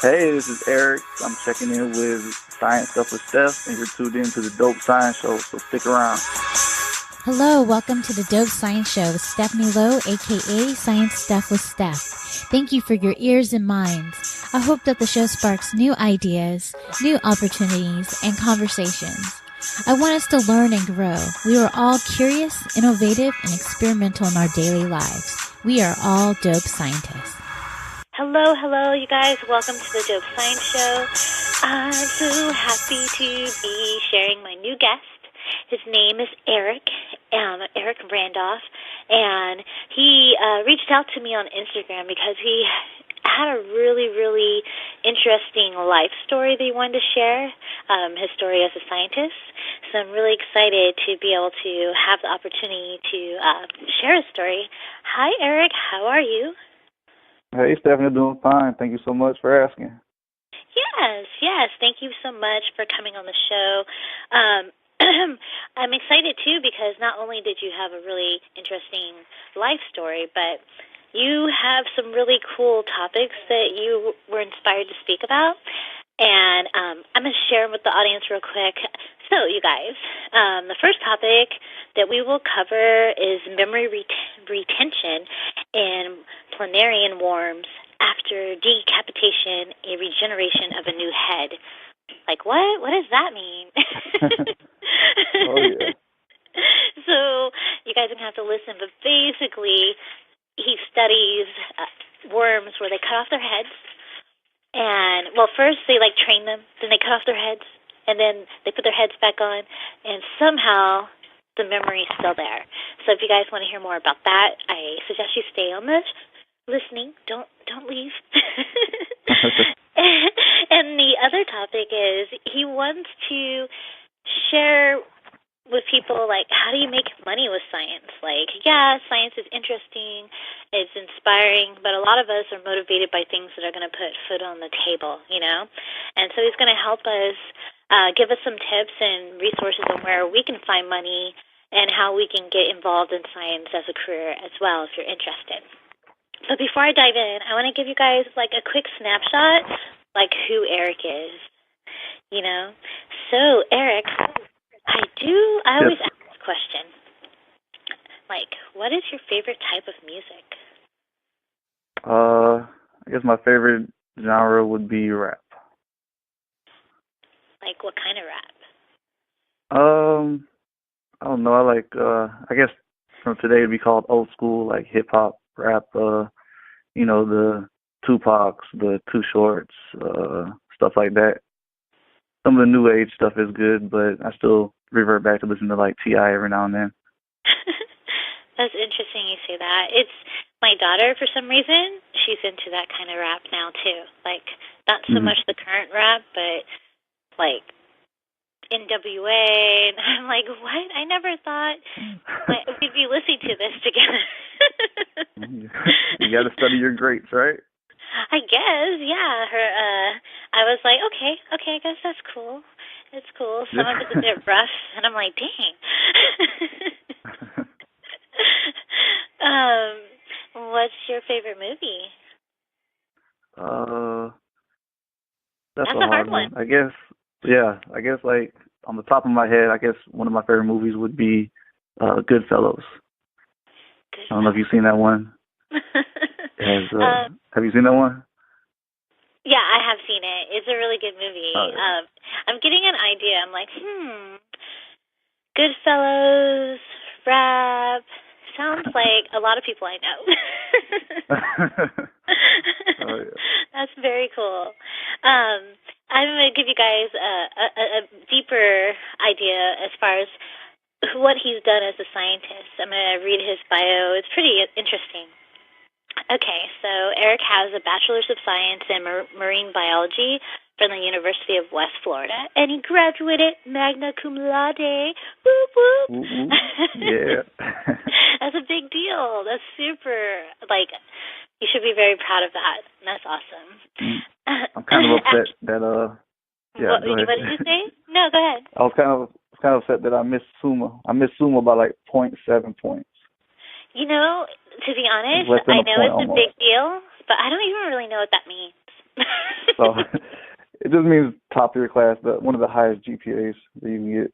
Hey, this is Eric. I'm checking in with Science Stuff with Steph, and you're tuned in to the Dope Science Show, so stick around. Hello, welcome to the Dope Science Show with Stephanie Lowe, aka Science Stuff with Steph. Thank you for your ears and minds. I hope that the show sparks new ideas, new opportunities, and conversations. I want us to learn and grow. We are all curious, innovative, and experimental in our daily lives. We are all dope scientists. Hello, you guys. Welcome to the Dope Science Show. I'm so happy to be sharing my new guest. His name is Eric Randolph, and he reached out to me on Instagram because he had a really, really interesting life story that he wanted to share, his story as a scientist. So I'm really excited to be able to have the opportunity to share his story. Hi, Eric. How are you? Hey, Stephanie, doing fine. Thank you so much for asking. Yes. Thank you so much for coming on the show. I'm excited, too, because not only did you have a really interesting life story, but you have some really cool topics that you were inspired to speak about. And I'm going to share with the audience real quick. So, you guys, the first topic that we will cover is memory retention in planarian worms after decapitation, a regeneration of a new head. Like, what? What does that mean? Oh, yeah. So, you guys are going to have to listen, but basically, he studies worms where they cut off their heads. And, well, first they, train them, then they cut off their heads, and then they put their heads back on, and somehow the memory's still there. So if you guys want to hear more about that, I suggest you stay on this listening. Don't leave. And the other topic is he wants to share with people, how do you make money with science? Science is interesting, it's inspiring, but a lot of us are motivated by things that are going to put food on the table, And so he's going to help us, give us some tips and resources on where we can find money and how we can get involved in science as a career as well, if you're interested. But before I dive in, I want to give you guys, a quick snapshot, who Eric is, So, Eric, I always ask this question, what is your favorite type of music? I guess my favorite genre would be rap. What kind of rap? I don't know. I guess from today it'd be called old school, hip hop rap. The Tupacs, the Too Shorts, stuff like that. Some of the new age stuff is good, but I still revert back to listen to T.I. every now and then. That's interesting you say that. It's my daughter, for some reason, she's into that kind of rap now too. Not so much the current rap, but NWA, and I'm like, what? I never thought we'd be listening to this together. You got to study your greats, right? I guess, yeah. I was like, okay, I guess that's cool. It's cool. Some of it's a bit rough, and I'm like, dang. What's your favorite movie? That's a hard one. I guess on the top of my head, I guess one of my favorite movies would be Goodfellas. I don't know if you've seen that one. Have you seen that one? Yeah, I have seen it. It's a really good movie. Oh, yeah. I'm getting an idea. I'm like, Goodfellas, rap. Sounds like a lot of people I know. Oh, yeah. That's very cool. I'm going to give you guys a deeper idea as far as what he's done as a scientist. I'm going to read his bio. It's pretty interesting. Okay, so Eric has a Bachelors of Science in Marine Biology from the University of West Florida, and he graduated Magna cum laude. Whoop, whoop. Mm-hmm. Yeah. That's a big deal. That's super, you should be very proud of that. That's awesome. I'm kind of upset that, yeah, go ahead. What did you say? No, go ahead. I was kind of upset that I missed SUMA. I missed SUMA by 0.7 points. To be honest, I know it's a big deal, but I don't even really know what that means. So it just means top of your class, but one of the highest GPAs that you can get.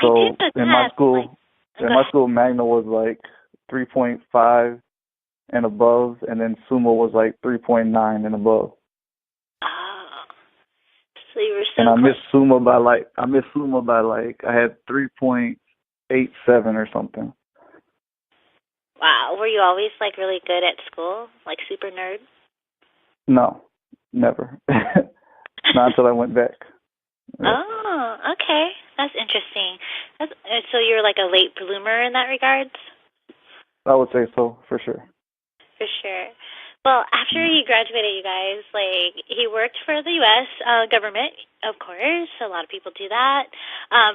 So in my school, Magna was like 3.5 and above, and then Summa was like 3.9 and above. Oh, so you were so. And I missed Summa by like I had 3.87 or something. Wow, were you always like really good at school, like super nerd? No, never. Not until I went back. Yeah. Oh, okay. That's interesting. So you're like a late bloomer in that regards? I would say so, for sure. For sure. Well, after he graduated, you guys, like, he worked for the U.S. Government, of course. A lot of people do that.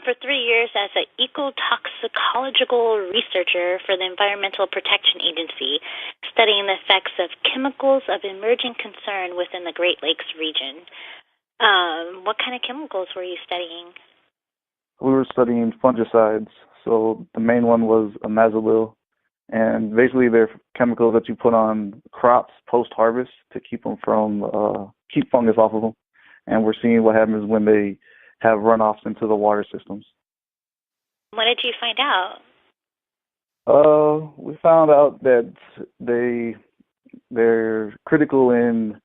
For 3 years as an ecotoxicological researcher for the Environmental Protection Agency, studying the effects of chemicals of emerging concern within the Great Lakes region. What kind of chemicals were you studying? We were studying fungicides. So the main one was imazolil. And basically they're chemicals that you put on crops post-harvest to keep them from, keep fungus off of them. And we're seeing what happens when they have runoffs into the water systems. What did you find out? We found out that they're critical in,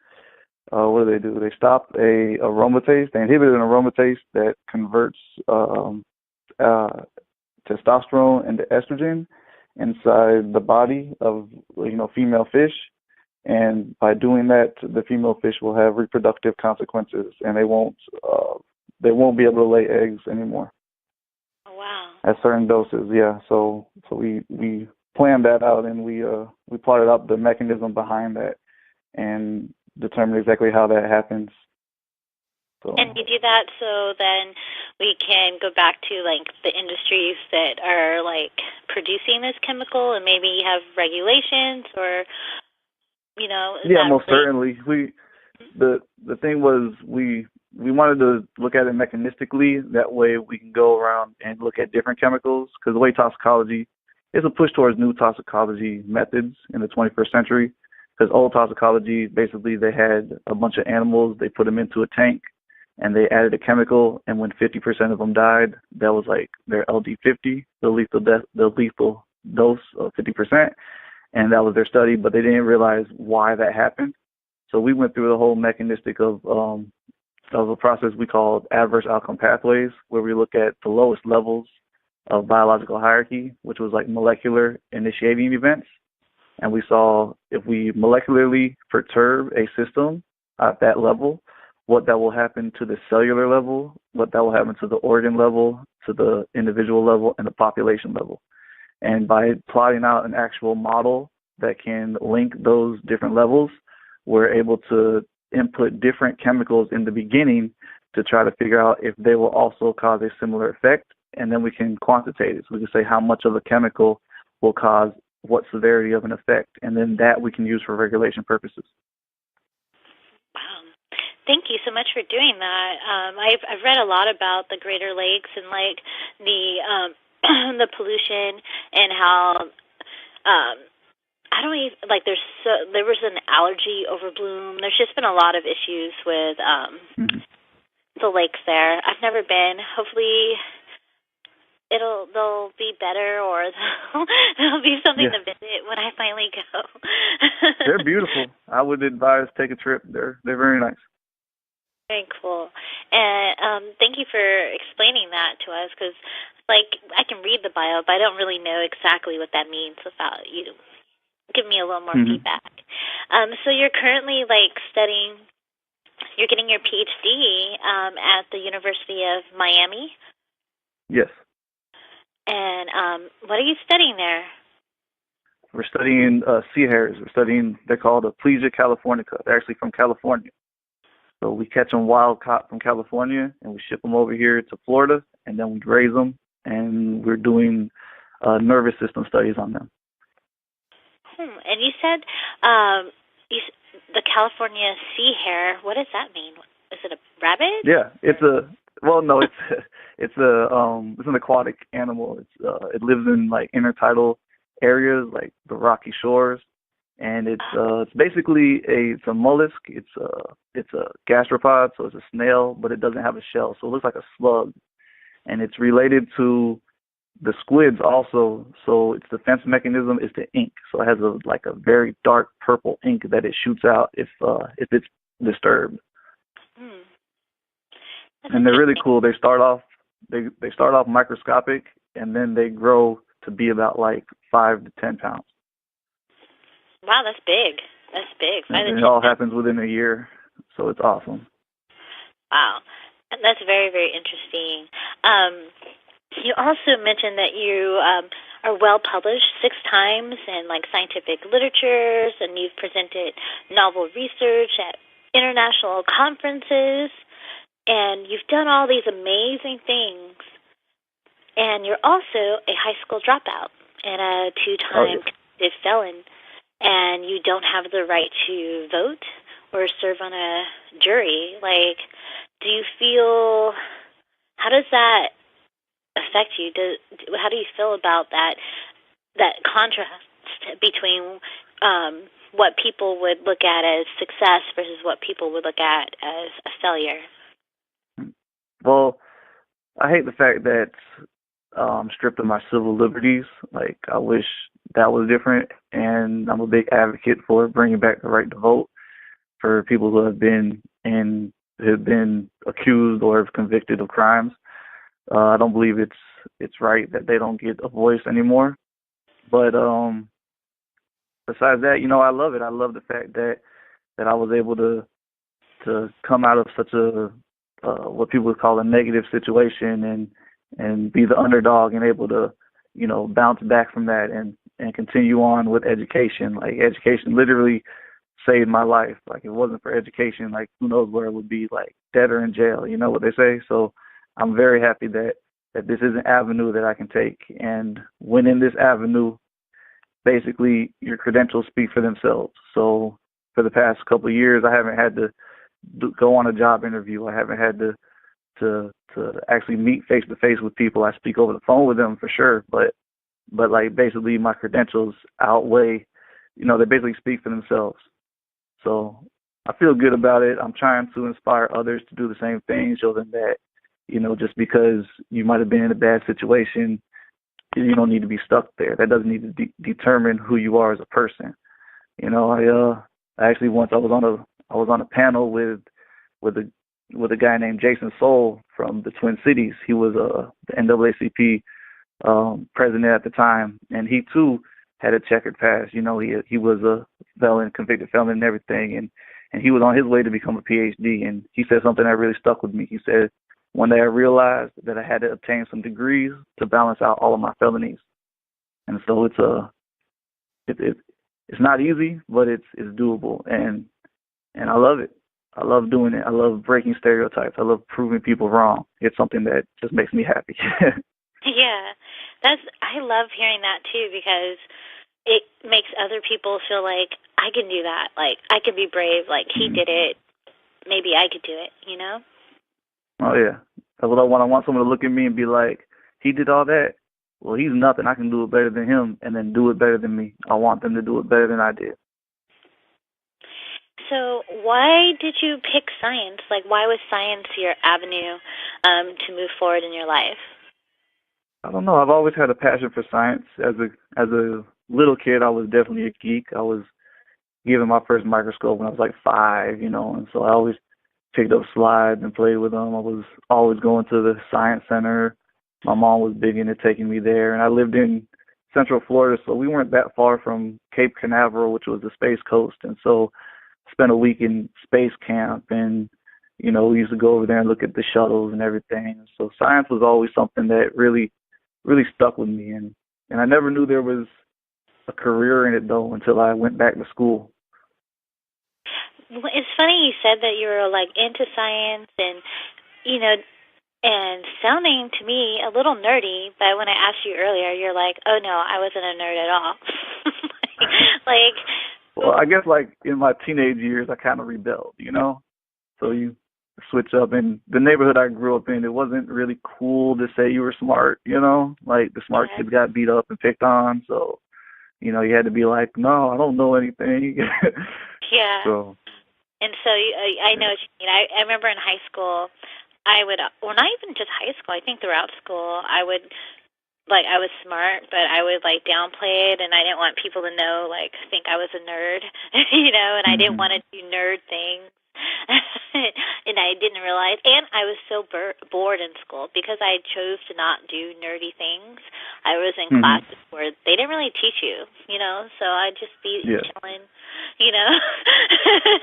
what do? They stop a aromatase. They inhibit an aromatase that converts testosterone into estrogen inside the body of, female fish. And by doing that, the female fish will have reproductive consequences, and they won't be able to lay eggs anymore. Oh, wow. At certain doses, yeah. So we planned that out, and we plotted out the mechanism behind that and determined exactly how that happens. So. And you do that so then we can go back to like the industries that are like producing this chemical, and maybe have regulations or, Yeah, most certainly. The thing was we wanted to look at it mechanistically. That way we can go around and look at different chemicals, because the way toxicology is a push towards new toxicology methods in the 21st century. Because old toxicology, basically they had a bunch of animals, they put them into a tank, and they added a chemical, and when 50% of them died, that was like their LD50, the lethal dose of 50%, and that was their study, but they didn't realize why that happened. So we went through the whole mechanistic of a process we called adverse outcome pathways, where we look at the lowest levels of biological hierarchy, which was like molecular initiating events. And we saw if we molecularly perturb a system at that level, what that will happen to the cellular level, what that will happen to the organ level, to the individual level, and the population level. And by plotting out an actual model that can link those different levels, we're able to input different chemicals in the beginning to try to figure out if they will also cause a similar effect. And then we can quantitate it. So we can say how much of a chemical will cause what severity of an effect. And then that we can use for regulation purposes. Thank you so much for doing that. I've read a lot about the Greater Lakes and like the the pollution and how there was an algae overbloom. There's just been a lot of issues with the lakes there. I've never been. Hopefully they'll be better, or there'll be something to visit when I finally go. They're beautiful. I would advise take a trip. They're very nice. Very cool. And thank you for explaining that to us, because, like, I can read the bio, but I don't really know exactly what that means without you giving me a little more feedback. So you're currently, like, studying, you're getting your Ph.D. At the University of Miami? Yes. And what are you studying there? We're studying sea hares. They're called Aplysia californica. They're actually from California. So we catch them wild caught from California, and we ship them over here to Florida, and then we raise them, and we're doing nervous system studies on them. And you said the California Sea Hare. What does that mean? Is it a rabbit? Yeah, it's an aquatic animal. It lives in like intertidal areas, like the rocky shores, and it's basically it's a mollusk. It's a gastropod, so it's a snail, but it doesn't have a shell, so it looks like a slug, and it's related to the squids also. So its defense mechanism is the ink. So it has a very dark purple ink that it shoots out if it's disturbed. Mm. And they're really cool. They start off microscopic, and then they grow to be about like 5 to 10 pounds. Wow, that's big. That's big. And it all happens within a year, so it's awesome. Wow, and that's very, very interesting. You also mentioned that you are well published 6 times in like scientific literatures, and you've presented novel research at international conferences, and you've done all these amazing things. And you're also a high school dropout and a 2-time convicted felon, and you don't have the right to vote or serve on a jury. Like, do you feel? How does that affect you? How do you feel about that contrast between what people would look at as success versus what people would look at as a failure? Well, I hate the fact that stripped of my civil liberties. Like, I wish that was different, and I'm a big advocate for bringing back the right to vote for people who have been accused or convicted of crimes. I don't believe it's right that they don't get a voice anymore. But besides that, I love it. I love the fact that I was able to come out of such a what people would call a negative situation and be the underdog and able to, bounce back from that and continue on with education. Like, education literally saved my life. Like, if it wasn't for education, like, who knows where it would be, like dead or in jail, you know what they say? So I'm very happy that this is an avenue that I can take. And when in this avenue, basically your credentials speak for themselves. So for the past couple of years, I haven't had to go on a job interview. I haven't had to actually meet face to face with people. I speak over the phone with them for sure, but like, basically my credentials outweigh, they basically speak for themselves. So I feel good about it. I'm trying to inspire others to do the same thing, show them that, just because you might have been in a bad situation, you don't need to be stuck there. That doesn't need to determine who you are as a person. I actually once I was on a panel with a guy named Jason Soul from the Twin Cities. He was the NAACP president at the time, and he too had a checkered past. He was a felon, convicted felon and everything, and he was on his way to become a Ph.D. And he said something that really stuck with me. He said, one day I realized that I had to obtain some degrees to balance out all of my felonies. And so it's not easy, but it's doable, and I love it. I love doing it. I love breaking stereotypes. I love proving people wrong. It's something that just makes me happy. Yeah, I love hearing that too, because it makes other people feel like I can do that. Like, I can be brave. Like, he did it. Maybe I could do it. Oh yeah. That's what I want. I want someone to look at me and be like, he did all that. Well, he's nothing. I can do it better than him, and then do it better than me. I want them to do it better than I did. So why did you pick science? Like, why was science your avenue to move forward in your life? I don't know. I've always had a passion for science. As a little kid, I was definitely a geek. I was given my first microscope when I was like 5, and so I always picked up slides and played with them. I was always going to the science center. My mom was big into taking me there, and I lived in Central Florida, so we weren't that far from Cape Canaveral, which was the Space Coast, and so spent a week in space camp, and we used to go over there and look at the shuttles and everything. So science was always something that really stuck with me, and I never knew there was a career in it though until I went back to school. It's funny you said that you were like into science and and sounding to me a little nerdy, but when I asked you earlier, you're like, oh no, I wasn't a nerd at all. Well, I guess like in my teenage years, I kind of rebelled, So you switch up. And the neighborhood I grew up in, it wasn't really cool to say you were smart, Like the smart kids got beat up and picked on. So you know, you had to be like, no, I don't know anything. Yeah. So. And so I know what you mean. I remember in high school, I would, well, not even just high school, I think throughout school, I was smart, but I would, downplay it, and I didn't want people to know, think I was a nerd, and I didn't want to do nerd things. And I didn't realize, and I was so bored in school because I chose to not do nerdy things. I was in classes where they didn't really teach you, so I'd just be chilling,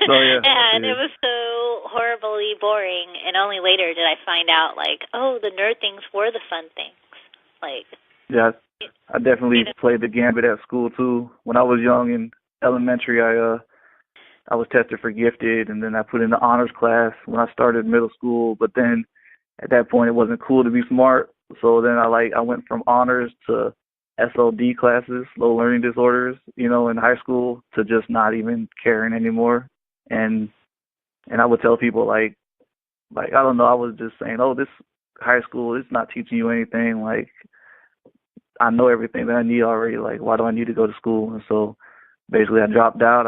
Oh, yeah. And it was so horribly boring, and only later did I find out, oh, the nerd things were the fun things. Yeah, I definitely played the gambit at school too. When I was young in elementary, I was tested for gifted, and then I put in the honors class when I started middle school. But then at that point, it wasn't cool to be smart. So then I went from honors to SLD classes, low learning disorders, in high school, to just not even caring anymore. And I would tell people I don't know, I was just saying, oh, this high school, it's not teaching you anything. I know everything that I need already. Why do I need to go to school? And so basically I dropped out.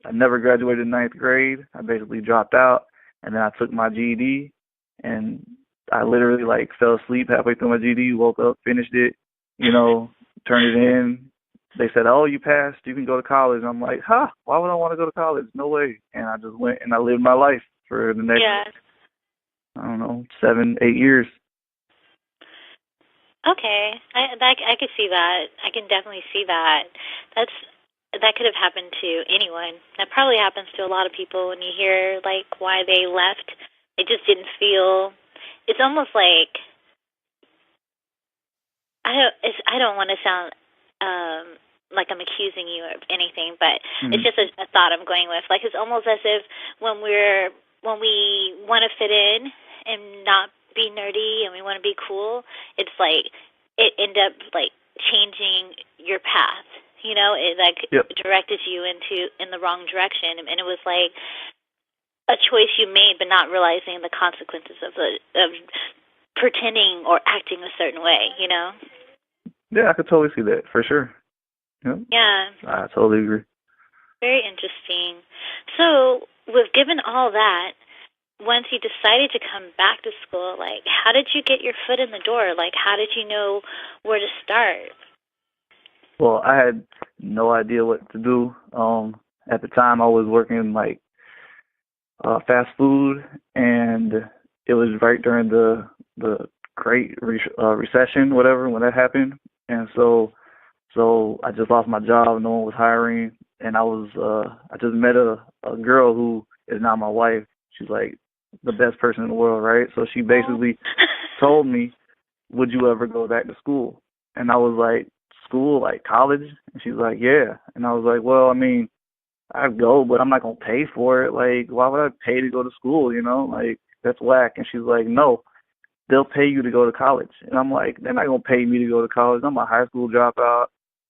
I never graduated in ninth grade. I basically dropped out, and then I took my GED, and I literally fell asleep halfway through my GED, woke up, finished it, turned it in. They said, oh, you passed, you can go to college. And I'm like, why would I want to go to college? No way. And I just went and I lived my life for the next, I don't know, 7, 8 years. Okay, I could see that. I can definitely see that. That could have happened to anyone. That probably happens to a lot of people when you hear why they left. It just didn't feel. It's almost like I don't want to sound like I'm accusing you of anything, but it's just a thought I'm going with. It's almost as if when we want to fit in and not be nerdy and we want to be cool, it's it end up changing your path. It directed you in the wrong direction, and it was a choice you made, but not realizing the consequences of pretending or acting a certain way. Yeah, I could totally see that for sure. Yep. Yeah. I totally agree. Very interesting. So, with given all that, once you decided to come back to school, how did you get your foot in the door? How did you know where to start? Well, I had no idea what to do. At the time, I was working fast food, and it was right during the Great Recession, whatever, when that happened. And so I just lost my job. No one was hiring, and I just met a girl who is now my wife. She's the best person in the world, right? So she basically told me, would you ever go back to school? And I was like, school, college? And she's like, yeah. And I was like, well, I mean, I'd go, but I'm not going to pay for it. Why would I pay to go to school, that's whack. And she's like, no, they'll pay you to go to college. And I'm like, they're not going to pay me to go to college. I'm a high school dropout.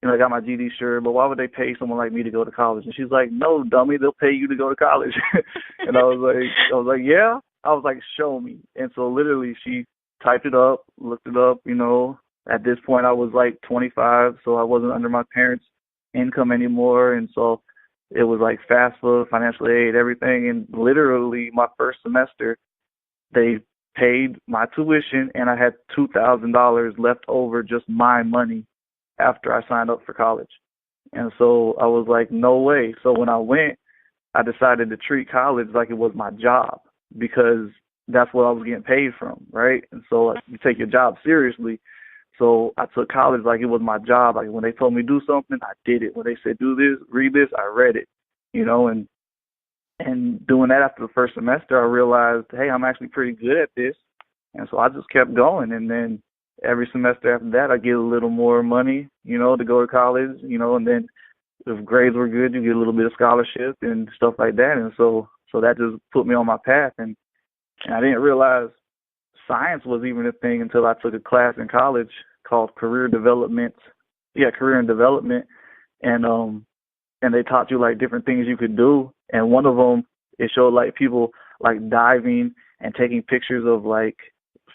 I got my GD, sure, but why would they pay someone like me to go to college? And she's like, no, dummy, they'll pay you to go to college. And I was like, yeah. I was like, show me. And so literally she typed it up, looked it up, At this point I was 25, so I wasn't under my parents' income anymore. And so it was FAFSA, financial aid, everything. And literally my first semester, they paid my tuition, and I had $2,000 left over, just my money, after I signed up for college. And so I was like, no way. So when I went, I decided to treat college like it was my job, because that's what I was getting paid from, right? And so you take your job seriously. So I took college like it was my job. When they told me to do something, I did it. When they said do this, read this, I read it, and doing that after the first semester, I realized, hey, I'm actually pretty good at this. And so I just kept going. And then every semester after that, I get a little more money, to go to college, and then if grades were good, you get a little bit of scholarship and stuff like that. And so that just put me on my path. And I didn't realize science was even a thing until I took a class in college called career development. Yeah, career and development. And they taught you different things you could do. And one of them, it showed people diving and taking pictures of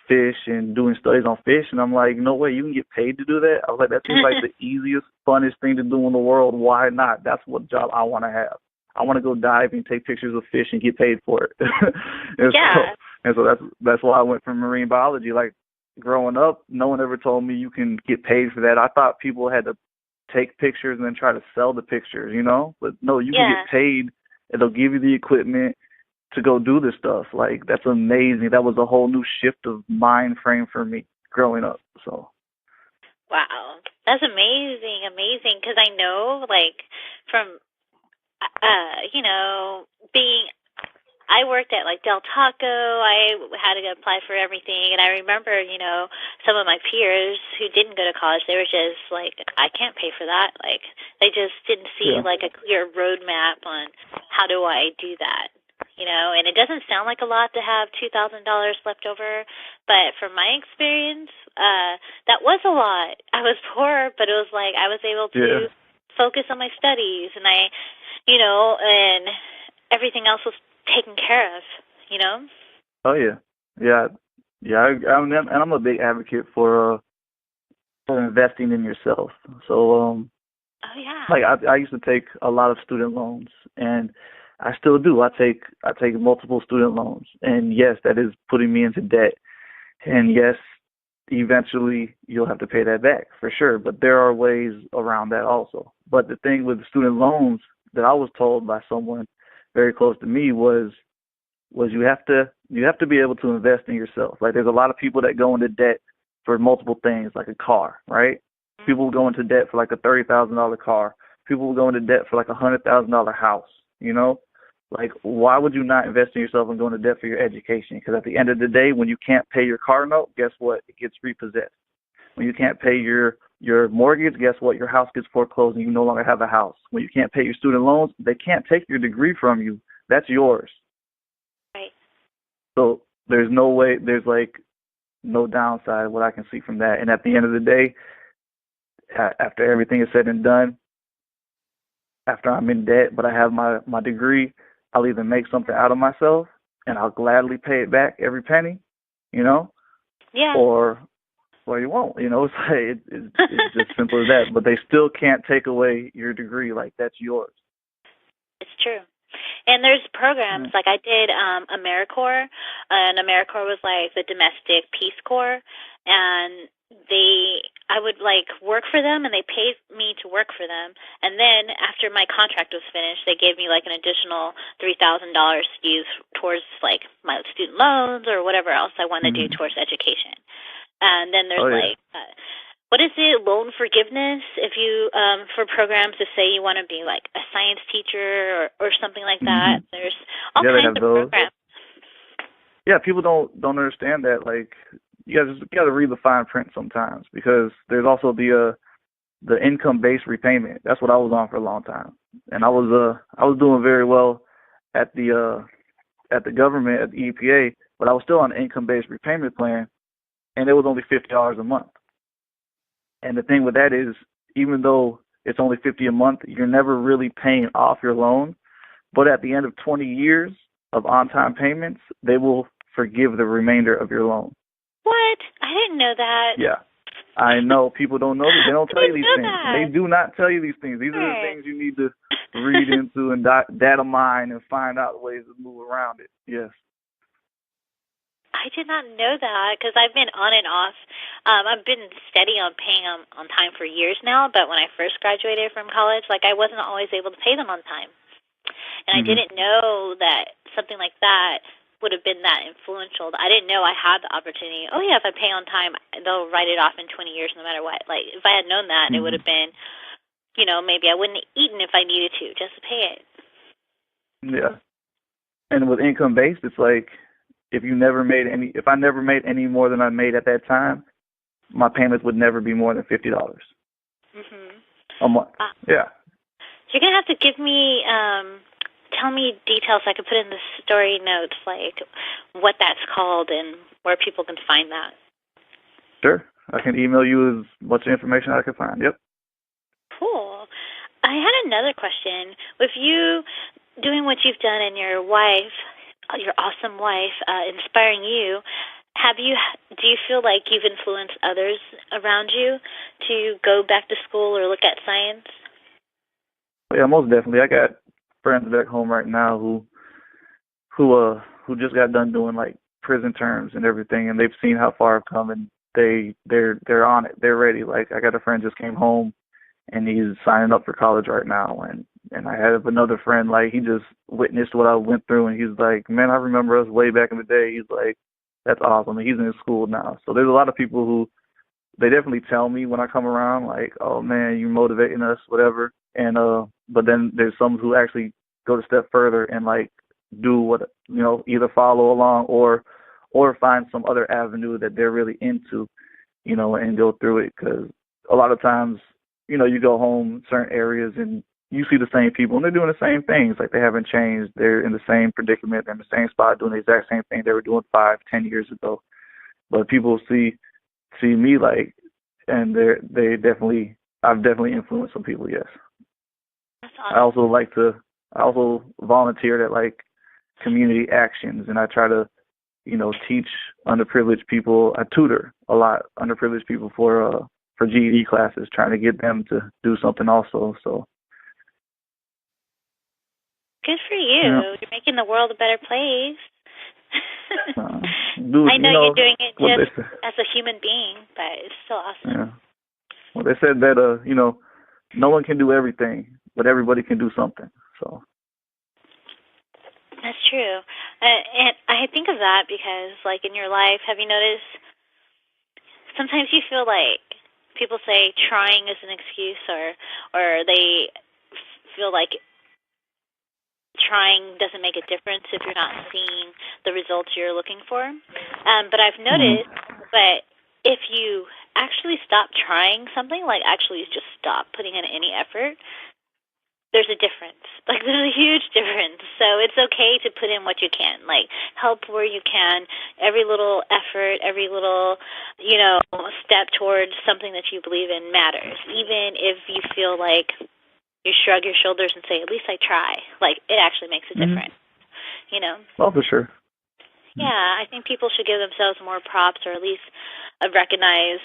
fish and doing studies on fish, and I'm like, no way, you can get paid to do that? I was like, that seems like the easiest, funnest thing to do in the world. Why not? That's what job I want to have. I want to go dive and take pictures of fish and get paid for it. So that's why I went for marine biology. Like, growing up, no one ever told me you can get paid for that. I thought people had to take pictures and then try to sell the pictures, you know? But no, you can get paid, and they'll give you the equipment to go do this stuff. Like, that's amazing. That was a whole new shift of mind frame for me growing up. So. Wow, that's amazing, because I know, like, from, I worked at, like, Del Taco. I had to apply for everything, and I remember, some of my peers who didn't go to college, they were just like, I can't pay for that. Like, they just didn't see, like, a clear roadmap on how do I do that, and it doesn't sound like a lot to have $2,000 left over, but from my experience, that was a lot. I was poor, but it was like I was able to focus on my studies, and and everything else was taken care of, Oh, yeah. I'm a big advocate for investing in yourself. So, like, I used to take a lot of student loans, and I still do. I take multiple student loans, and yes, that is putting me into debt. And yes, eventually you'll have to pay that back for sure. But there are ways around that also. But the thing with student loans that I was told by someone very close to me was you have to be able to invest in yourself. Like, there's a lot of people that go into debt for multiple things, like a car, right? People will go into debt for like a $30,000 car. People will go into debt for like $100,000 house. Like, why would you not invest in yourself and go into debt for your education? Because at the end of the day, when you can't pay your car note, guess what? It gets repossessed. When you can't pay your mortgage, guess what? Your house gets foreclosed and you no longer have a house. When you can't pay your student loans, they can't take your degree from you. That's yours. Right. So there's no way, there's like no downside what I can see from that. And at the end of the day, after everything is said and done, after I'm in debt, but I have my degree, I'll either make something out of myself and I'll gladly pay it back every penny, or you won't, It's like, it's just simple as that. But they still can't take away your degree. Like, that's yours. It's true. And there's programs, like I did AmeriCorps, and AmeriCorps was like the domestic Peace Corps, and I would like work for them, and they paid me to work for them. And then after my contract was finished, they gave me like an additional $3,000 to use towards like my student loans or whatever else I want to do towards education. And then there's what is it, loan forgiveness, if you for programs to say you want to be like a science teacher or something like that. There's all kinds of programs. Yeah, people don't understand that. Like, you got to read the fine print sometimes, because there's also the income-based repayment. That's what I was on for a long time, and I was doing very well at the government, at the EPA, but I was still on an income-based repayment plan, and it was only $50 a month. And the thing with that is, even though it's only $50 a month, you're never really paying off your loan. But at the end of 20 years of on-time payments, they will forgive the remainder of your loan. What? I didn't know that. Yeah. I know. People don't know this. They don't tell you these things. They do not tell you these things. These are the things you need to read into and data mine and find out ways to move around it. Yes. I did not know that, because I've been on and off. I've been steady on paying them on time for years now, but when I first graduated from college, like, I wasn't always able to pay them on time. And I didn't know that something like that would have been that influential. I didn't know I had the opportunity. Oh, yeah, if I pay on time, they'll write it off in 20 years no matter what. Like, if I had known that, it would have been, maybe I wouldn't have eaten if I needed to, just to pay it. Yeah. And with income-based, it's like, if I never made any more than I made at that time, my payments would never be more than $50 a month. Yeah. So you're going to have to give me, tell me details so I can put in the story notes, like what that's called and where people can find that. Sure. I can email you as much information as I can find. Yep. Cool. I had another question. With you doing what you've done and your wife, your awesome wife, inspiring you, Do you feel like you've influenced others around you to go back to school or look at science? Yeah, most definitely. I got friends back home right now who just got done doing like prison terms and everything, and they've seen how far I've come, and they're on it. They're ready. Like, I got a friend just came home and he's signing up for college right now, and I have another friend, like, he just witnessed what I went through, and he's like, man, I remember us way back in the day. He's like, that's awesome. And he's in school now. So there's a lot of people who, they definitely tell me when I come around, like, oh man, you're motivating us, whatever. And but then there's some who actually go a step further and like do what, either follow along or find some other avenue that they're really into, and go through it. Because a lot of times, you go home certain areas and you see the same people and they're doing the same things. Like, they haven't changed. They're in the same predicament. They're in the same spot doing the exact same thing they were doing 5-10 years ago. But people see me, like, and I've definitely influenced some people, yes. That's awesome. I also volunteered at like community actions, and I try to, teach underprivileged people. I tutor a lot underprivileged people for GED classes, trying to get them to do something also. So good for you. Yeah. You're making the world a better place. Dude, I know you're doing it just as a human being, but it's still awesome. Yeah. Well, they said that no one can do everything, but everybody can do something. So that's true. And I think of that because, like, in your life, have you noticed sometimes you feel like people say trying is an excuse, or they feel like trying doesn't make a difference if you're not seeing the results you're looking for. But I've noticed that if you actually stop trying something, like actually just stop putting in any effort, there's a difference. Like, there's a huge difference. So it's okay to put in what you can, like help where you can. Every little effort, every little, step towards something that you believe in matters. Even if you feel like you shrug your shoulders and say, at least I try. Like, it actually makes a difference, Oh, for sure. Yeah, I think people should give themselves more props, or at least recognize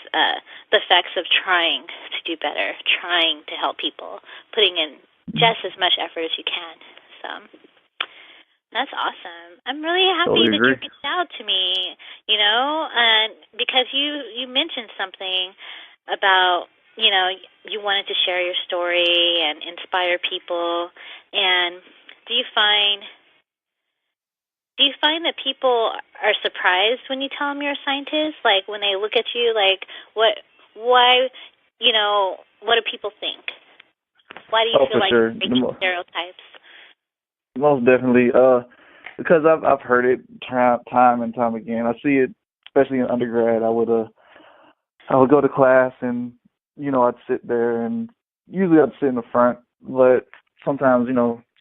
the effects of trying to do better, trying to help people, putting in just as much effort as you can. So that's awesome. I'm really happy that you reached out to me, and because you mentioned something about, you wanted to share your story and inspire people. And do you find that people are surprised when you tell them you're a scientist? Like, when they look at you, like, what do people think? Why do you feel like you're breaking stereotypes? Most definitely, because I've heard it time and time again. I see it, especially in undergrad. I would go to class and, I'd sit there, and usually I'd sit in the front, but sometimes,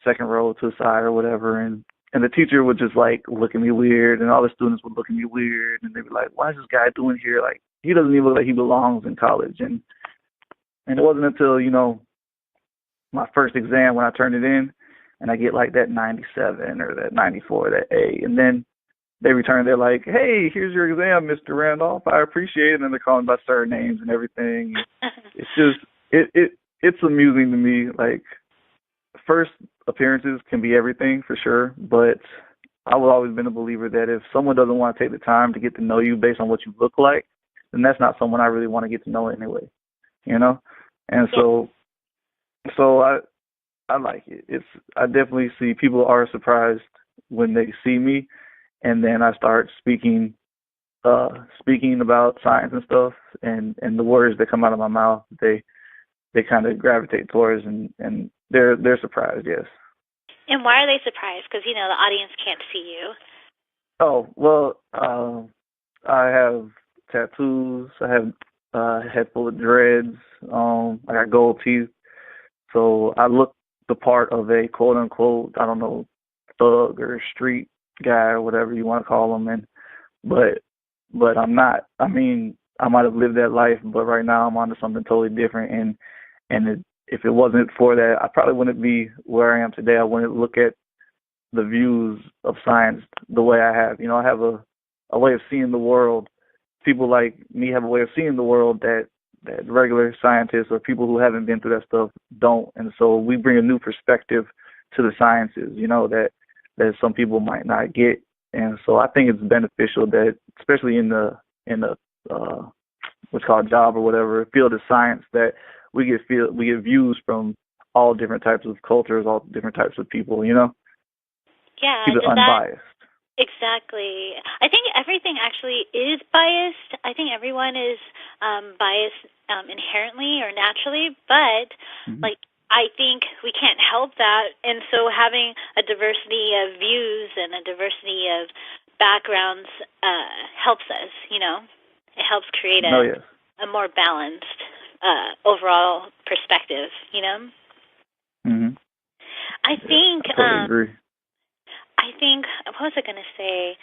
second row to the side or whatever, and the teacher would just like look at me weird, and all the students would look at me weird, and they'd be like, "Why is this guy doing here? Like, he doesn't even look like he belongs in college." And it wasn't until, my first exam when I turned it in, and I get like that 97 or that 94, that A, and then they return. They're like, "Hey, here's your exam, Mr. Randolph. I appreciate it." And they're calling by certain names and everything. It's just it's amusing to me. Like, first appearances can be everything for sure, but I've always been a believer that if someone doesn't want to take the time to get to know you based on what you look like, then that's not someone I really want to get to know anyway. And so I like it. I definitely see people are surprised when they see me, and then I start speaking about science and stuff, and the words that come out of my mouth, they kind of gravitate towards, and they're surprised, yes. And why are they surprised? Because, the audience can't see you. Oh, well, I have tattoos. I have a head full of dreads. I got gold teeth. So I look the part of a quote-unquote, I don't know, thug or street guy or whatever you want to call him. But I'm not. I mean, I might have lived that life, but right now I'm onto something totally different. And if it wasn't for that, I probably wouldn't be where I am today. I wouldn't look at the views of science the way I have. I have a a way of seeing the world. People like me have a way of seeing the world that regular scientists or people who haven't been through that stuff don't. And so we bring a new perspective to the sciences, that some people might not get. And so I think it's beneficial that, especially in the what's called job or whatever field of science, that we get views from all different types of cultures, all different types of people, Yeah. Keep it unbiased. Exactly. I think everything actually is biased. I think everyone is biased inherently or naturally, but I think we can't help that. And so having a diversity of views and a diversity of backgrounds helps us, It helps create a more balanced overall perspective, Mm-hmm. I think... I totally agree. I think, what was I going to say?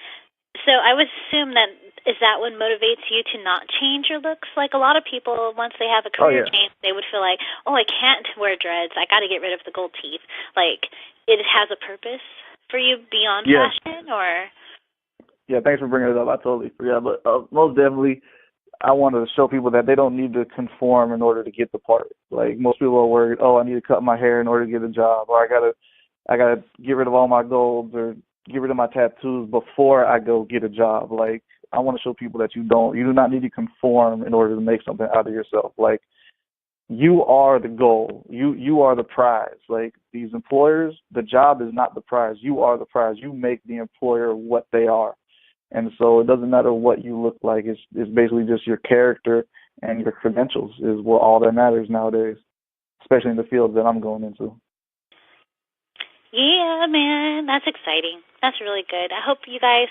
So I would assume is that what motivates you to not change your looks? Like a lot of people, once they have a career change, they would feel like, I can't wear dreads. I got to get rid of the gold teeth. Like, it has a purpose for you beyond fashion, or? Yeah, thanks for bringing it up. I totally forgot. But most definitely, I wanted to show people that they don't need to conform in order to get the part. Like, most people are worried, I need to cut my hair in order to get a job, or I gotta get rid of all my golds or get rid of my tattoos before I go get a job. Like, I want to show people that you do not need to conform in order to make something out of yourself. Like, you are the goal. You are the prize. Like, these employers, the job is not the prize. You are the prize. You make the employer what they are. And so it doesn't matter what you look like. It's basically just your character and your credentials is what all that matters nowadays, especially in the field that I'm going into. Yeah, man, that's exciting. That's really good. I hope you guys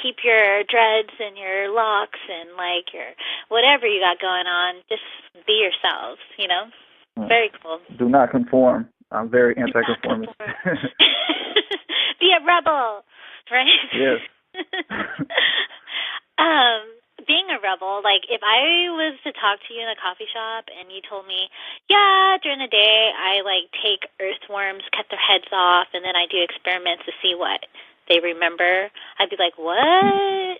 keep your dreads and your locks and, like, your whatever you got going on. Just be yourselves, Very cool. Do not conform. I'm very anti-conformist. Be a rebel, right? Yes. Being a rebel, like, if I was to talk to you in a coffee shop and you told me, during the day I, like, take earthworms, cut their heads off, and then I do experiments to see what they remember, I'd be like, what?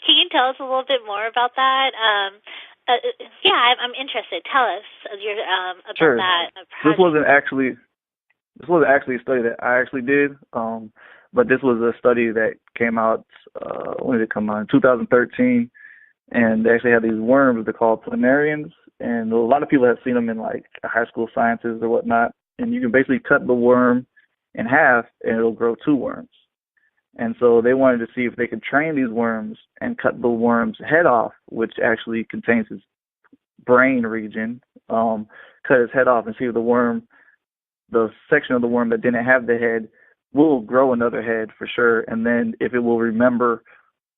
Can you tell us a little bit more about that? I'm interested. Tell us about that. This wasn't actually a study that I actually did, but this was a study that came out, when did it come out? In 2013, and they actually had these worms they're called planarians, and a lot of people have seen them in, like, high school sciences or whatnot, and you can basically cut the worm in half, and it'll grow two worms. And so they wanted to see if they could train these worms and cut the worm's head off, which actually contains his brain region, cut his head off and see if the section of the worm that didn't have the head will grow another head for sure, and then if it will remember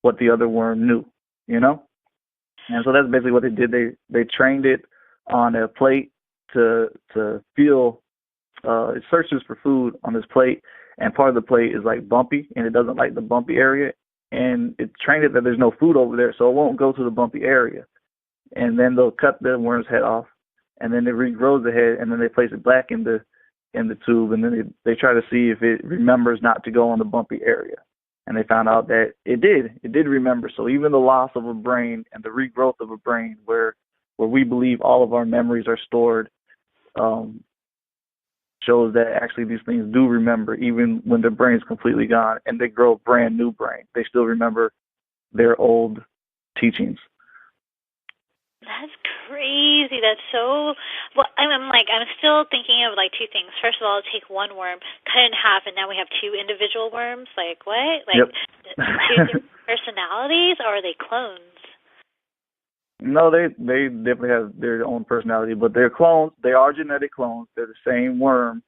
what the other worm knew, And so that's basically what they did. They trained it on a plate to feel, it searches for food on this plate, and part of the plate is, like, bumpy, and it doesn't like the bumpy area, and it trained it that there's no food over there, so it won't go to the bumpy area. And then they'll cut the worm's head off, and then it regrows the head, and then they place it back in the tube, and then they try to see if it remembers not to go on the bumpy area. And they found out that it did remember. So even the loss of a brain and the regrowth of a brain, where we believe all of our memories are stored, shows that actually these things do remember, even when their brain's completely gone and they grow a brand new brain. They still remember their old teachings. That's crazy. That's so... Well, I'm still thinking of, like, two things. First of all, take one worm, cut it in half, and now we have two individual worms. Like, what? Like, yep. Two different personalities, or are they clones? No, they definitely have their own personality, but they're clones. They are genetic clones. They're the same worm,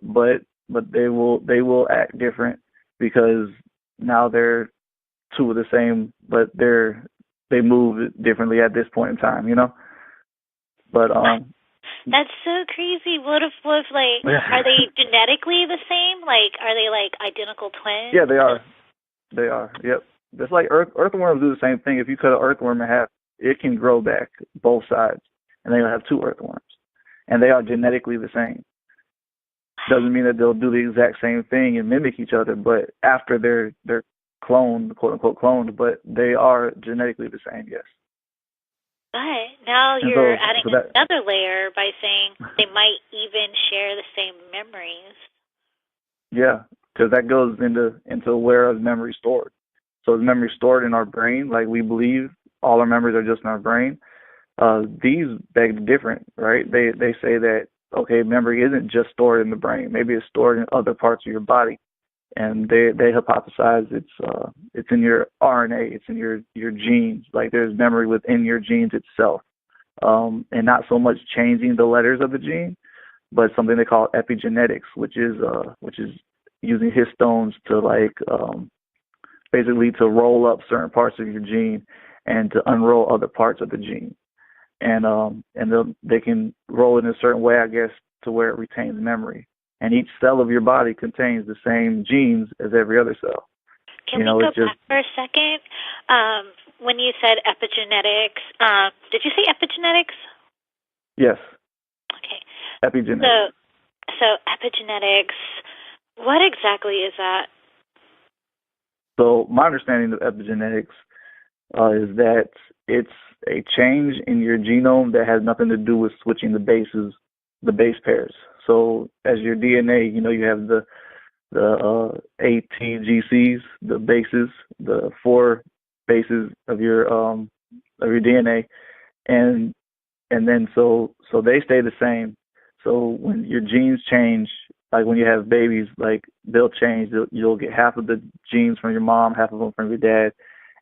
but they will act different because now they're two of the same, but they move differently at this point in time, But that's so crazy. What if like, are they genetically the same? Like, are they, like, identical twins? Yeah, they are. They are. Yep. It's like earthworms do the same thing. If you cut an earthworm in half, it can grow back both sides, and they'll have two earthworms, and they are genetically the same. Doesn't mean that they'll do the exact same thing and mimic each other, but after they're cloned, quote unquote cloned, but they are genetically the same, yes. But now And you're so adding that, another layer by saying they might even share the same memories. yeah, because that goes into where is memory stored. So is memory stored in our brain, like we believe all our memories are just in our brain? These beg different, right? They say that, okay, memory isn't just stored in the brain. Maybe it's stored in other parts of your body. And they hypothesize it's in your RNA, it's in your genes. Like there's memory within your genes itself, and not so much changing the letters of the gene, but something they call epigenetics, which is using histones to basically to roll up certain parts of your gene and to unroll other parts of the gene, and they can roll it in a certain way, I guess, to where it retains memory. And each cell of your body contains the same genes as every other cell. Can we go back for a second? When you said epigenetics, did you say epigenetics? Yes. Okay. Epigenetics. So epigenetics, what exactly is that? So my understanding of epigenetics is that it's a change in your genome that has nothing to do with switching the base pairs. So as your DNA, you have the ATGCs, the bases, the 4 bases of your DNA, and then so they stay the same. So when your genes change, like when you have babies, like they'll change. You'll get half of the genes from your mom, half of them from your dad,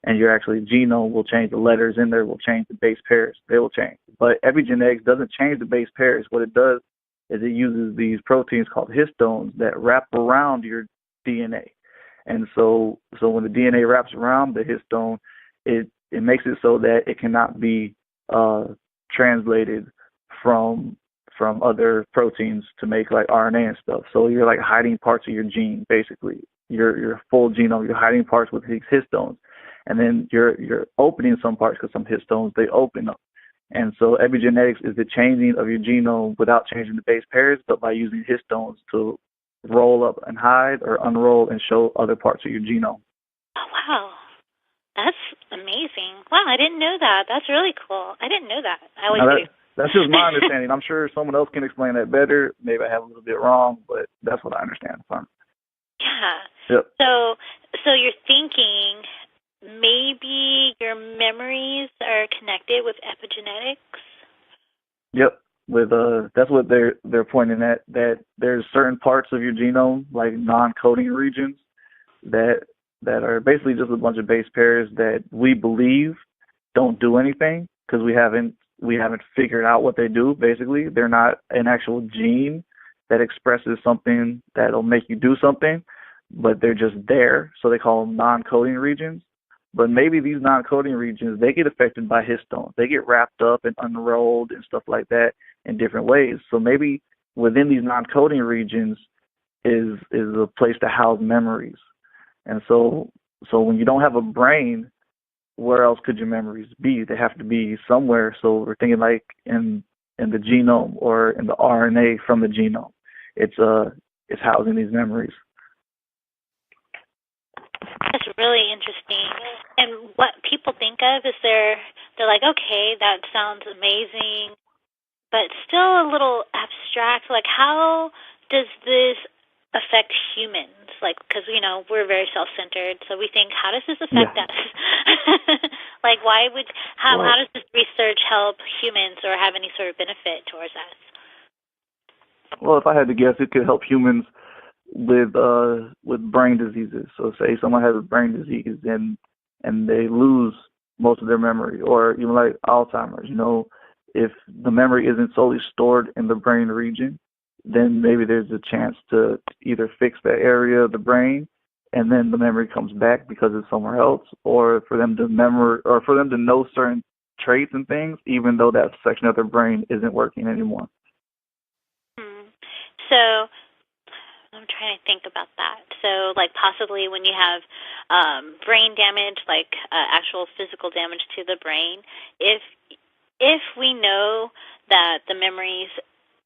and your actually genome will change. The letters in there will change, the base pairs. They will change. But epigenetics doesn't change the base pairs. What it does is it uses these proteins called histones that wrap around your DNA. And so when the DNA wraps around the histone, it makes it so that it cannot be translated from other proteins to make like RNA and stuff. So you're like hiding parts of your gene, basically. Your full genome, you're hiding parts with these histones. And then you're opening some parts because some histones, they open up. And so epigenetics is the changing of your genome without changing the base pairs, but by using histones to roll up and hide or unroll and show other parts of your genome. Oh, wow. That's amazing. Wow, I didn't know that. That's really cool. I didn't know that. I always do. That's just my understanding. I'm sure someone else can explain that better. Maybe I have a little bit wrong, but that's what I understand. Yeah. Yep. So you're thinking maybe your memories are connected with epigenetics? Yep. With that's what they're pointing at, that there's certain parts of your genome, like non-coding regions, that are basically just a bunch of base pairs that we believe don't do anything because we haven't figured out what they do. Basically, they're not an actual gene that expresses something that'll make you do something, but they're just there. So they call them non-coding regions. But maybe these non-coding regions, they get affected by histones. They get wrapped up and unrolled and stuff like that in different ways. So maybe within these non-coding regions is a place to house memories. And so when you don't have a brain, where else could your memories be? They have to be somewhere. So we're thinking like in the genome or in the RNA from the genome. It's housing these memories. That's really interesting. And what people think of is they're like, okay, that sounds amazing, but still a little abstract. Like, how does this affect humans? Like, because, we're very self-centered, so we think, how does this affect us? Like, how does this research help humans or have any sort of benefit towards us? Well, if I had to guess, it could help humans with brain diseases. So say someone has a brain disease and they lose most of their memory, or even like Alzheimer's, if the memory isn't solely stored in the brain region, then maybe there's a chance to either fix that area of the brain and then the memory comes back because it's somewhere else, or for them to know certain traits and things, even though that section of their brain isn't working anymore. So I'm trying to think about that. So, like, possibly when you have brain damage, like actual physical damage to the brain, if we know that the memories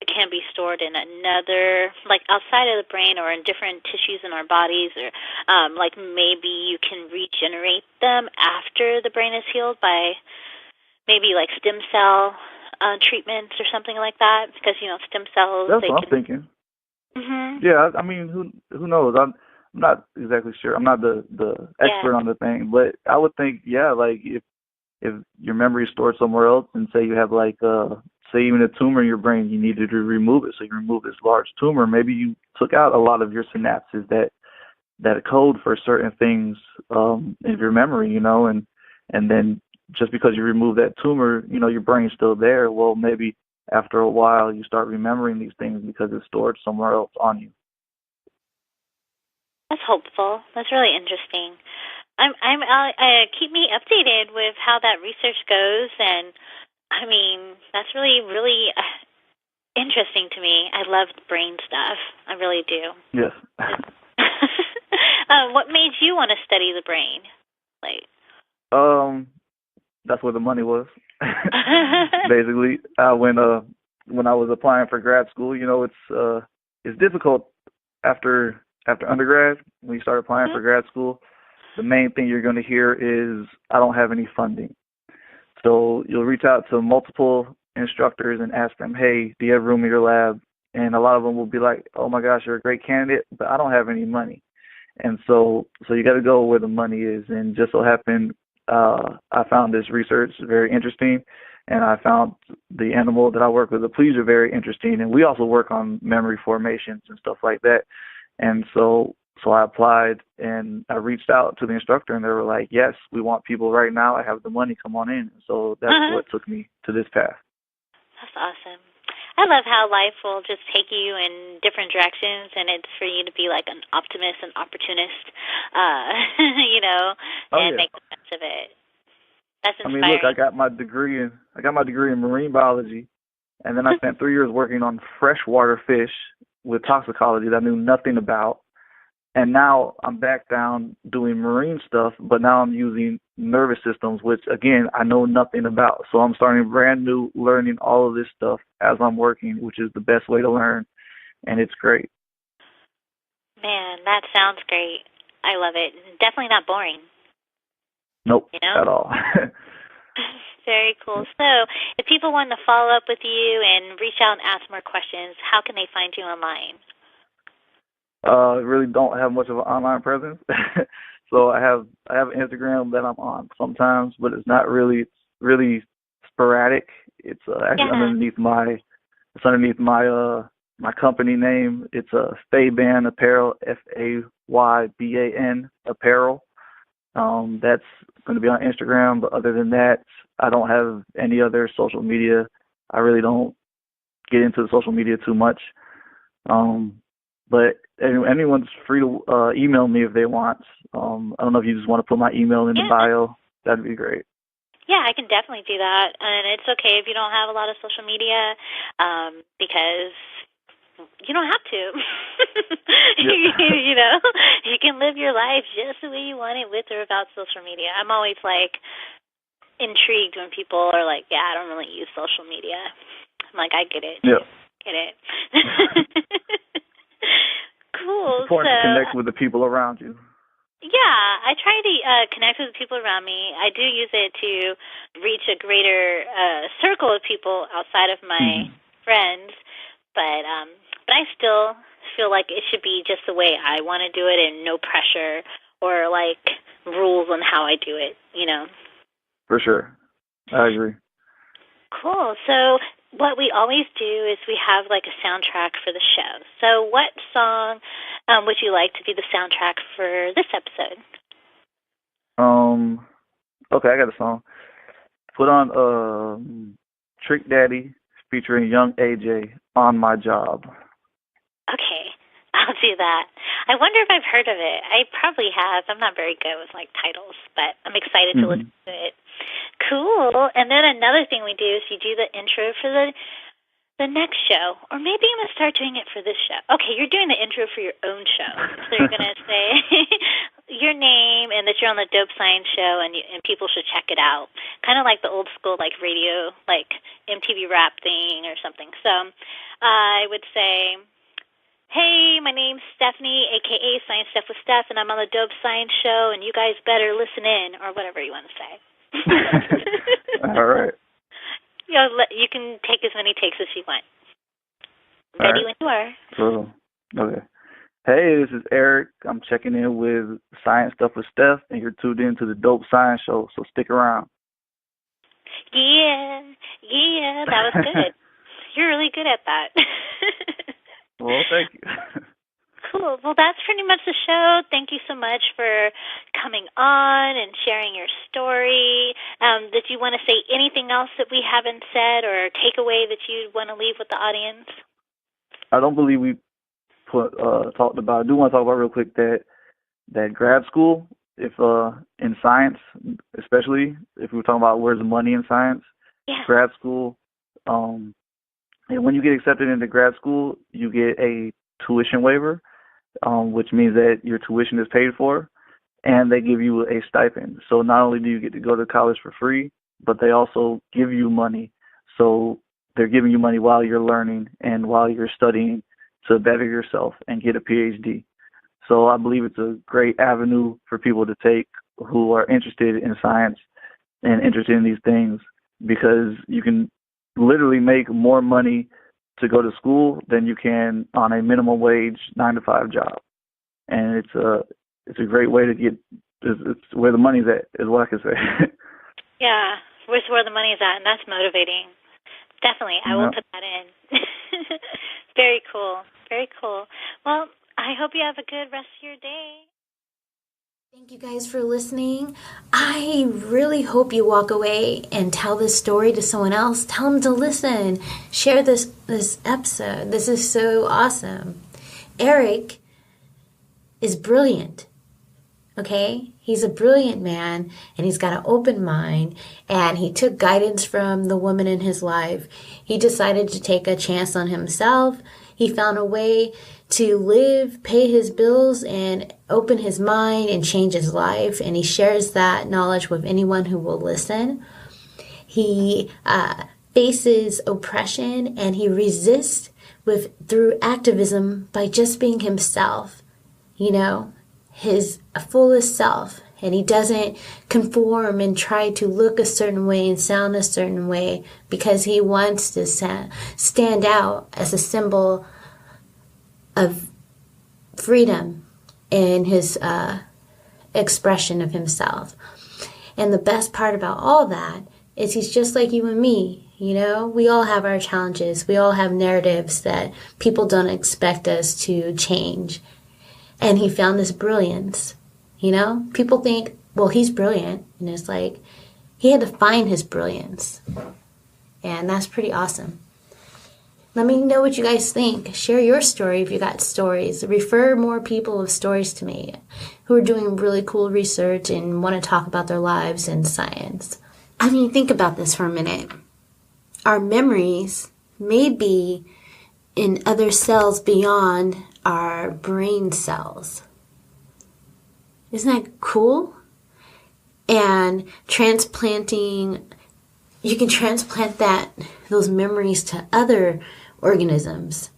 it can be stored in another, like outside of the brain or in different tissues in our bodies, or like maybe you can regenerate them after the brain is healed by maybe like stem cell treatments or something like that, because, stem cells. That's what I'm thinking. Mm-hmm. Yeah, I mean, who knows? I'm not exactly sure. I'm not the expert on the thing, but I would think, like if your memory is stored somewhere else, and say you have like say even a tumor in your brain, you needed to remove it, so you remove this large tumor. Maybe you took out a lot of your synapses that code for certain things in your memory, and then just because you remove that tumor, your brain's still there. Well, maybe after a while you start remembering these things because it's stored somewhere else on you. That's hopeful. That's really interesting. Keep me updated with how that research goes, and I mean, that's really, really interesting to me. I love brain stuff. I really do. Yes. What made you want to study the brain? That's where the money was. Basically, when I was applying for grad school, it's difficult after undergrad when you start applying for grad school. The main thing you're going to hear is, I don't have any funding. So you'll reach out to multiple instructors and ask them, hey, do you have room in your lab? And a lot of them will be like, oh my gosh, you're a great candidate, but I don't have any money. And so you got to go where the money is. And just so happened, I found this research very interesting, and I found the animal that I work with, Aplysia, very interesting. And we also work on memory formations and stuff like that. And so I applied, and I reached out to the instructor, and they were like, yes, we want people right now. I have the money. Come on in. So that's what took me to this path. That's awesome. I love how life will just take you in different directions, and it's for you to be like an optimist and opportunist, make the best of it. That's inspiring. I mean, look, I got my degree in marine biology, and then I spent 3 years working on freshwater fish with toxicology that I knew nothing about. And now I'm back down doing marine stuff, but now I'm using nervous systems, which, again, I know nothing about. So I'm starting brand new, learning all of this stuff as I'm working, which is the best way to learn, and it's great. Man, that sounds great. I love it. Definitely not boring. Nope, at all. Very cool. So if people want to follow up with you and reach out and ask more questions, how can they find you online? Really don't have much of an online presence. So I have an Instagram that I'm on sometimes, but it's not really, it's really sporadic. It's actually underneath my my company name. It's Fayban Apparel, Fayban Apparel. That's going to be on Instagram, but other than that, I don't have any other social media. I really don't get into the social media too much. But anyone's free to email me if they want. I don't know if you just want to put my email in the bio. That'd be great. Yeah, I can definitely do that. And it's okay if you don't have a lot of social media, because you don't have to. You can live your life just the way you want it, with or without social media. I'm always intrigued when people are like, yeah, I don't really use social media. I'm like, I get it. Yeah. Get it. Cool. It's important to connect with the people around you. Yeah, I try to connect with the people around me. I do use it to reach a greater circle of people outside of my friends, but I still feel like it should be just the way I want to do it, and no pressure or rules on how I do it. For sure, I agree. Cool. So what we always do is we have a soundtrack for the show. So what song would you like to be the soundtrack for this episode? Okay, I got a song. Put on Trick Daddy featuring Young AJ, On My Job. Okay, I'll do that. I wonder if I've heard of it. I probably have. I'm not very good with titles, but I'm excited to listen to it. Cool. And then another thing we do is you do the intro for the next show, or maybe I'm going to start doing it for this show. Okay, you're doing the intro for your own show. So you're going to say your name and that you're on the Dope Science Show, and people should check it out, kind of like the old school, like radio, like MTV rap thing or something. So I would say, hey, my name's Stephanie, a.k.a. Science Stuff with Steph, and I'm on the Dope Science Show, and you guys better listen in, or whatever you want to say. All right. You can take as many takes as you want. Ready when you are. Cool. Okay. Hey, this is Eric. I'm checking in with Science Stuff with Steph, and you're tuned in to the Dope Science Show, so stick around. Yeah, that was good. You're really good at that. Well, thank you. Cool. Well, that's pretty much the show. Thank you so much for coming on and sharing your story. Did you want to say anything else that we haven't said or takeaway that you'd want to leave with the audience? I don't believe we talked about. I do want to talk about real quick that grad school, if in science, especially if we were talking about where's the money in science, grad school. And when you get accepted into grad school, you get a tuition waiver, which means that your tuition is paid for, and they give you a stipend. So not only do you get to go to college for free, but they also give you money. So they're giving you money while you're learning and while you're studying to better yourself and get a Ph.D. So I believe it's a great avenue for people to take who are interested in science and interested in these things, because you can literally make more money to go to school than you can on a minimum wage 9-to-5 job. And it's a great way to get, it's where the money's at, is what I can say. Yeah, where's where the money's at, and that's motivating. Definitely, I will put that in. Very cool. Very cool. Well, I hope you have a good rest of your day. Thank you guys for listening. I really hope you walk away and tell this story to someone else. Tell them to listen. Share this episode. This is so awesome. Eric is brilliant. Okay? He's a brilliant man, and he's got an open mind, and he took guidance from the woman in his life. He decided to take a chance on himself. He found a way to live, pay his bills, and open his mind and change his life, and he shares that knowledge with anyone who will listen. He faces oppression, and he resists through activism by just being himself, his fullest self. And he doesn't conform and try to look a certain way and sound a certain way, because he wants to stand out as a symbol of freedom in his expression of himself. And the best part about all that is he's just like you and me. We all have our challenges. We all have narratives that people don't expect us to change. And he found this brilliance. People think, well, he's brilliant. And it's like, he had to find his brilliance. And that's pretty awesome. Let me know what you guys think. Share your story if you got stories. Refer more people with stories to me who are doing really cool research and want to talk about their lives in science. I mean, think about this for a minute. Our memories may be in other cells beyond our brain cells. Isn't that cool? And transplanting, you can transplant those memories to other organisms.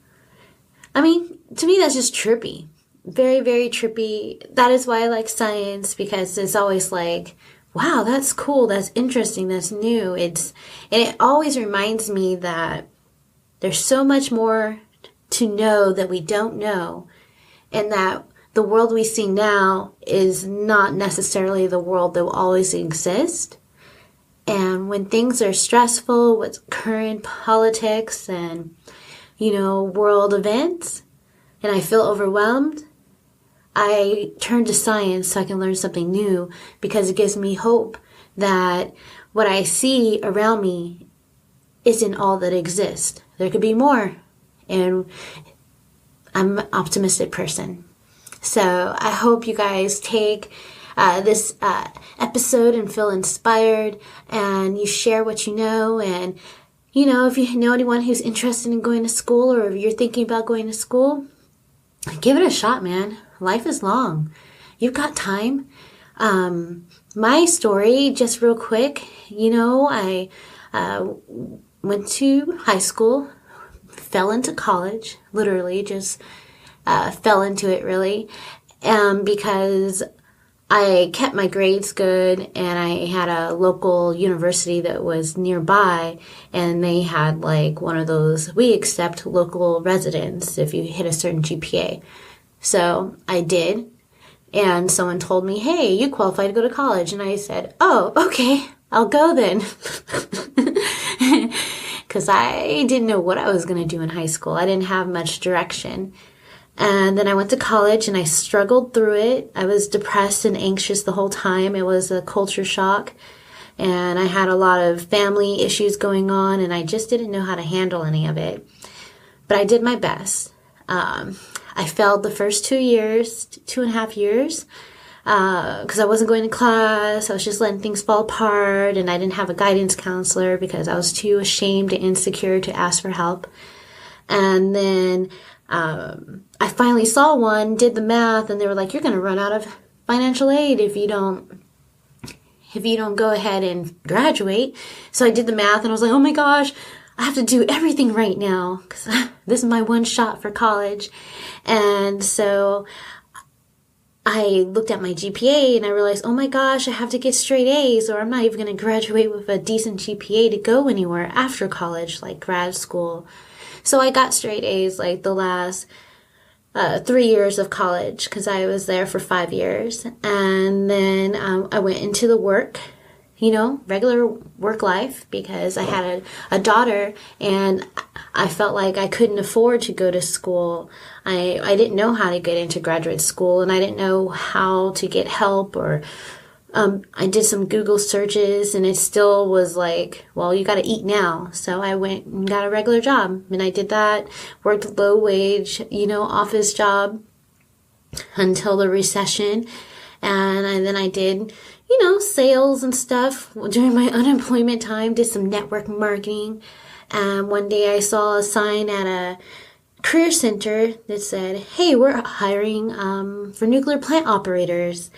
I mean, to me, that's just trippy. Very, very trippy. That is why I like science, because it's always like, wow, that's cool, that's interesting, that's new. And it always reminds me that there's so much more to know that we don't know, and that the world we see now is not necessarily the world that will always exist. And when things are stressful with current politics and, world events, and I feel overwhelmed, I turn to science so I can learn something new, because it gives me hope that what I see around me isn't all that exists. There could be more. And I'm an optimistic person. So I hope you guys take this episode and feel inspired, and you share what you know. And, if you know anyone who's interested in going to school, or if you're thinking about going to school, give it a shot, man. Life is long. You've got time. My story, just real quick, I went to high school, fell into college, literally just fell into it really, because I kept my grades good, and I had a local university that was nearby, and they had like one of those, we accept local residents if you hit a certain GPA. So I did, and someone told me, hey, you qualify to go to college. And I said, oh, okay, I'll go then. Because I didn't know what I was going to do in high school. I didn't have much direction. And then I went to college, and I struggled through it. I was depressed and anxious the whole time. It was a culture shock. And I had a lot of family issues going on, and I just didn't know how to handle any of it. But I did my best. I failed the first 2.5 years, because I wasn't going to class. I was just letting things fall apart, and I didn't have a guidance counselor because I was too ashamed and insecure to ask for help. And then I finally saw one, did the math, and they were like, you're going to run out of financial aid if you don't go ahead and graduate. So I did the math, and I was like, oh my gosh, I have to do everything right now because this is my one shot for college. And so I looked at my GPA, and I realized, oh my gosh, I have to get straight A's, or I'm not even going to graduate with a decent GPA to go anywhere after college, like grad school. So I got straight A's like the last 3 years of college, because I was there for 5 years. And then I went into the work, regular work life, because I had a daughter, and I felt like I couldn't afford to go to school. I didn't know how to get into graduate school, and I didn't know how to get help, or I did some Google searches, and it still was like, well, you got to eat now. So I went and got a regular job, and I did that, worked a low wage, office job until the recession. And then I did, sales and stuff during my unemployment time, did some network marketing. And one day I saw a sign at a career center that said, hey, we're hiring for nuclear plant operators,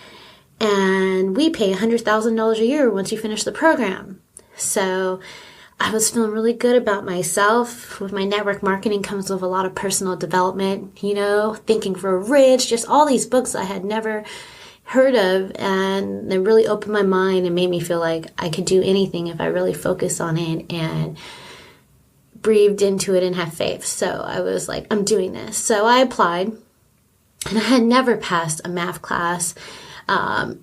and we pay $100,000 a year once you finish the program. So I was feeling really good about myself. With my network marketing comes with a lot of personal development, Thinking for Rich, just all these books I had never heard of, and they really opened my mind and made me feel like I could do anything if I really focus on it and breathed into it and have faith. So I was like, I'm doing this. So I applied, and I had never passed a math class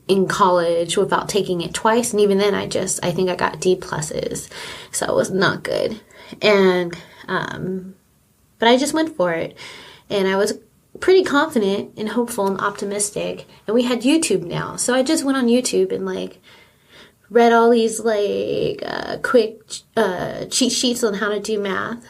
in college without taking it twice. And even then I think I got D pluses. So it was not good. And, but I just went for it, and I was pretty confident and hopeful and optimistic. And we had YouTube now. So I just went on YouTube and read all these quick cheat sheets on how to do math.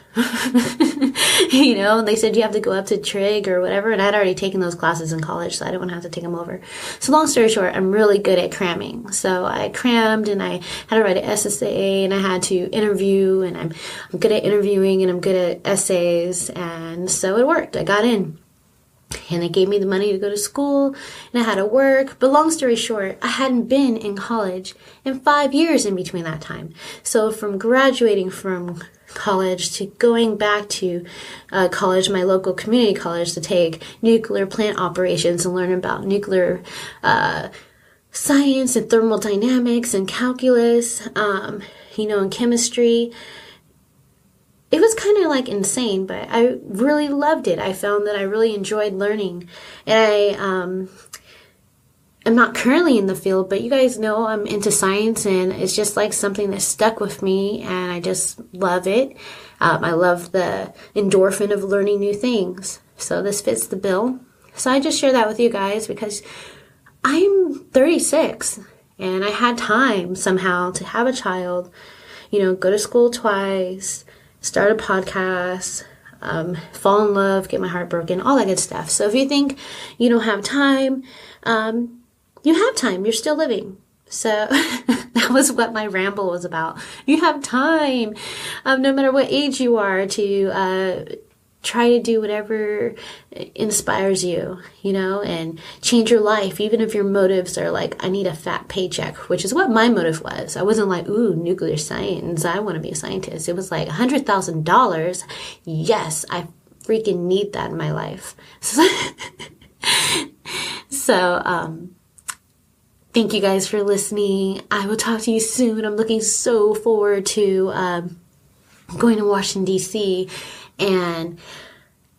And they said you have to go up to trig or whatever, and I'd already taken those classes in college, so I didn't want to have to take them over. So long story short, I'm really good at cramming. So I crammed, and I had to write an SSA, and I had to interview, and I'm good at interviewing, and I'm good at essays, and so it worked. I got in. And they gave me the money to go to school, and I had to work. But long story short, I hadn't been in college in 5 years in between that time. So from graduating from college to going back to college, my local community college, to take nuclear plant operations and learn about nuclear science and thermodynamics and calculus, and chemistry. It was kind of insane, but I really loved it. I found that I really enjoyed learning. And I'm not currently in the field, but you guys know I'm into science, and it's just something that stuck with me, and I just love it. I love the endorphin of learning new things. So this fits the bill. So I just share that with you guys because I'm 36, and I had time somehow to have a child, go to school twice, start a podcast, fall in love, get my heart broken, all that good stuff. So if you think you don't have time, you have time. You're still living. So that was what my ramble was about. You have time, no matter what age you are, to try to do whatever inspires you, and change your life, even if your motives are like, I need a fat paycheck, which is what my motive was. I wasn't like, ooh, nuclear science, I want to be a scientist. It was like $100,000. Yes, I freaking need that in my life. So, thank you guys for listening. I will talk to you soon. I'm looking so forward to going to Washington, D.C., and,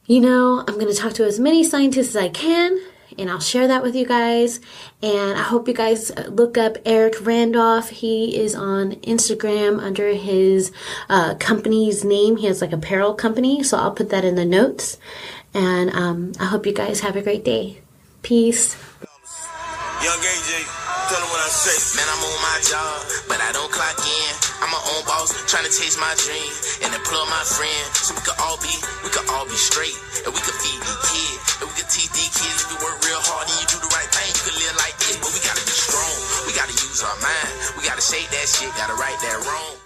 I'm going to talk to as many scientists as I can, and I'll share that with you guys. And I hope you guys look up Eric Randolph. He is on Instagram under his company's name. He has like apparel company, so I'll put that in the notes. And I hope you guys have a great day. Peace. Young AJ, tell them what I say. Man, I'm on my job, but I don't clock in. I'm my own boss, trying to chase my dream and employ my friend. So we could all be straight, and we could feed these kids, and we could teach these kids. If you work real hard and you do the right thing, you could live like this. But we gotta be strong, we gotta use our mind, we gotta shake that shit, gotta right that wrong.